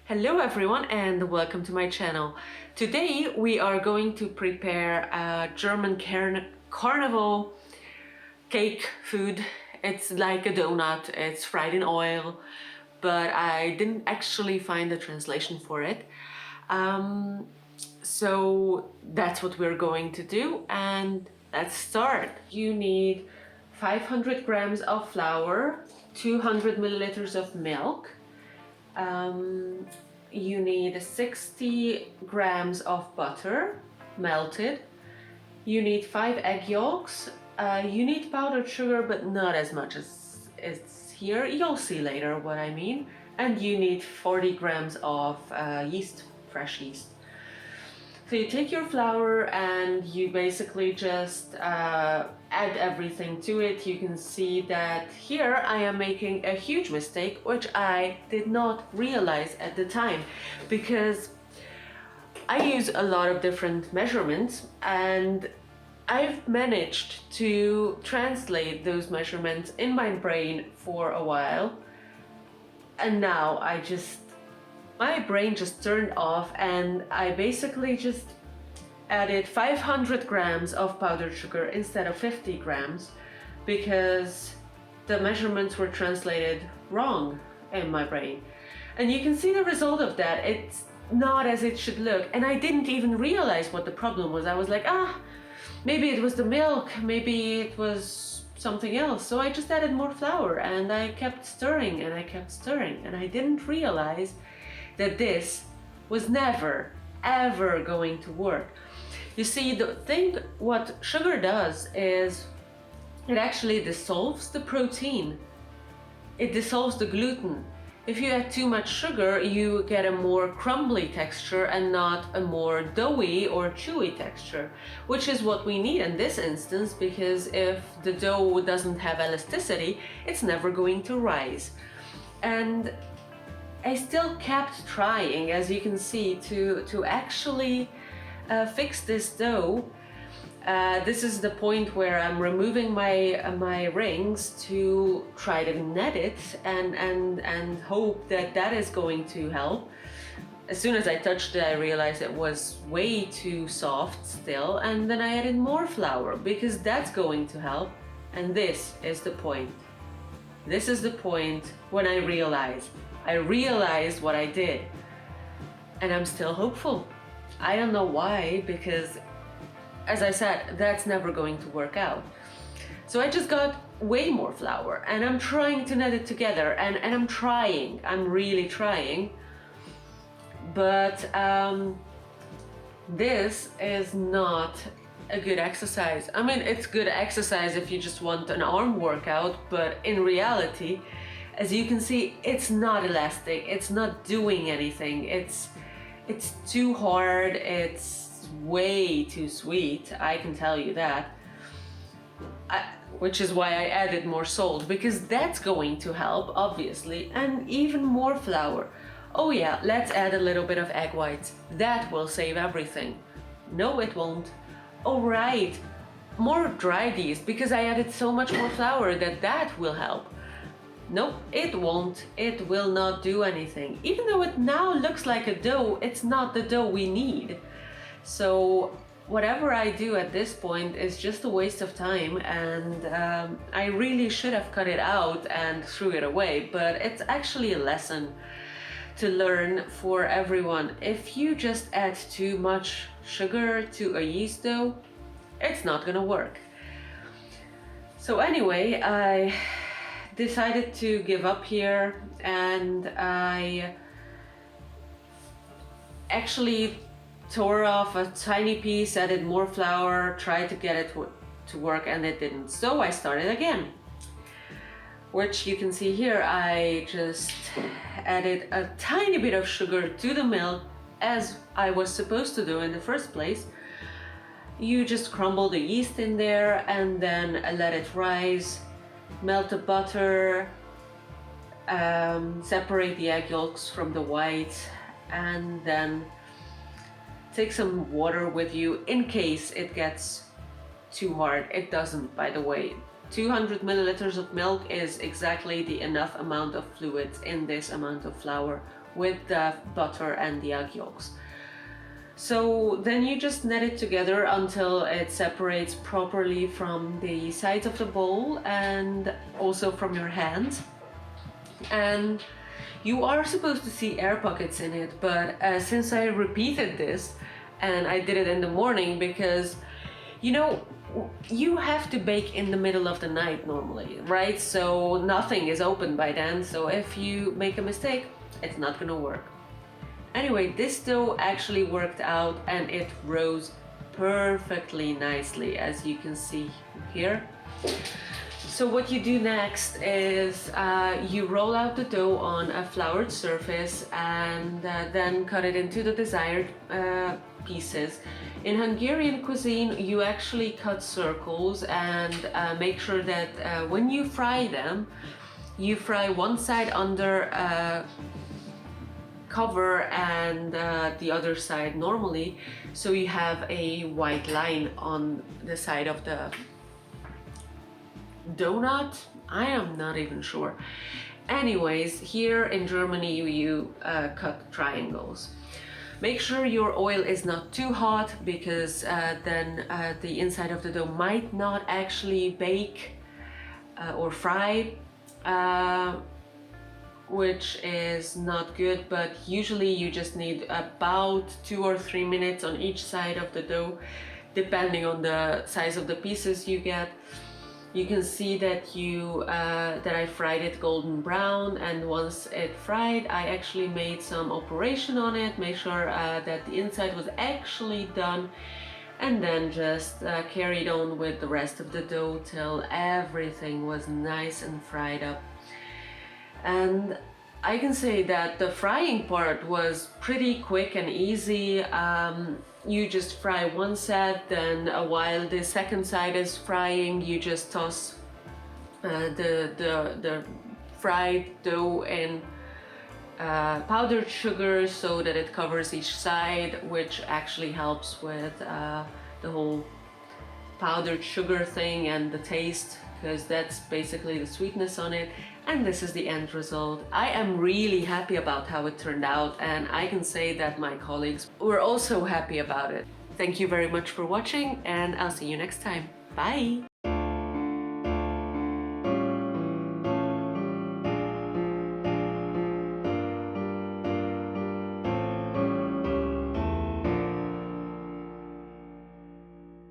Hello everyone and welcome to my channel. Today we are going to prepare a German carnival cake food. It's like a donut, it's fried in oil, but I didn't actually find a translation for it. So that's what we're going to do, and let's start. You need 500 grams of flour, 200 milliliters of milk, you need 60 grams of butter, melted. You need 5 egg yolks. You need powdered sugar, but not as much as it's here. You'll see later what I mean. And you need 40 grams of yeast, fresh yeast. So you take your flour and you basically just add everything to it. You can see that here I am making a huge mistake, which I did not realize at the time, because I use a lot of different measurements and I've managed to translate those measurements in my brain for a while, and now my brain just turned off, and I basically just added 500 grams of powdered sugar instead of 50 grams because the measurements were translated wrong in my brain. And you can see the result of that. It's not as it should look. And I didn't even realize what the problem was. I was like, maybe it was the milk, maybe it was something else. So I just added more flour and I kept stirring and I kept stirring, and I didn't realize that this was never ever going to work. You see, the thing what sugar does is it actually dissolves the protein. It dissolves the gluten. If you add too much sugar, you get a more crumbly texture and not a more doughy or chewy texture, which is what we need in this instance, because if the dough doesn't have elasticity, it's never going to rise. And I still kept trying, as you can see, to actually fix this dough. This is the point where I'm removing my rings to try to knead it and hope that that is going to help. As soon as I touched it, I realized it was way too soft still, and then I added more flour because that's going to help. And this is the point. This is the point when I realized what I did, and I'm still hopeful. I don't know why, because as I said, that's never going to work out. So I just got way more flour and I'm trying to knead it together, and I'm really trying, but this is not a good exercise. I mean, it's good exercise if you just want an arm workout, but in reality, as you can see, it's not elastic, it's not doing anything, it's too hard, it's way too sweet, I can tell you that. Which is why I added more salt, because that's going to help, obviously, and even more flour. Oh yeah, let's add a little bit of egg whites. That will save everything. No, it won't. Oh right, more dried yeast, because I added so much more flour that will help. Nope, it won't. It will not do anything. Even though it now looks like a dough, it's not the dough we need. So whatever I do at this point is just a waste of time, and I really should have cut it out and threw it away, but it's actually a lesson to learn for everyone. If you just add too much sugar to a yeast dough, it's not gonna work. So anyway, I decided to give up here, and I actually tore off a tiny piece, added more flour, tried to get it to work, and it didn't. So I started again, which you can see here. I just added a tiny bit of sugar to the milk, as I was supposed to do in the first place. You just crumble the yeast in there and then let it rise. Melt the butter, separate the egg yolks from the whites, and then take some water with you in case it gets too hard. It doesn't, by the way. 200 milliliters of milk is exactly the enough amount of fluids in this amount of flour with the butter and the egg yolks. So then you just knead it together until it separates properly from the sides of the bowl and also from your hands. And you are supposed to see air pockets in it, but since I repeated this and I did it in the morning, because you know, you have to bake in the middle of the night normally, right? So nothing is open by then, so if you make a mistake, it's not gonna work. Anyway, this dough actually worked out and it rose perfectly nicely, as you can see here. So what you do next is you roll out the dough on a floured surface and then cut it into the desired pieces. In Hungarian cuisine, you actually cut circles and make sure that when you fry them, you fry one side under cover and the other side normally, so you have a white line on the side of the donut. I am not even sure. Anyways, here in Germany you cut triangles. Make sure your oil is not too hot, because then the inside of the dough might not actually bake or fry, which is not good, but usually you just need about 2 or 3 minutes on each side of the dough, depending on the size of the pieces you get. You can see that that I fried it golden brown, and once it fried, I actually made some operation on it, made sure that the inside was actually done, and then just carried on with the rest of the dough till everything was nice and fried up. And I can say that the frying part was pretty quick and easy. You just fry one side, then while the second side is frying, you just toss the fried dough in powdered sugar so that it covers each side, which actually helps with the whole powdered sugar thing and the taste, because that's basically the sweetness on it. And this is the end result. I am really happy about how it turned out, and I can say that my colleagues were also happy about it. Thank you very much for watching, and I'll see you next time. Bye!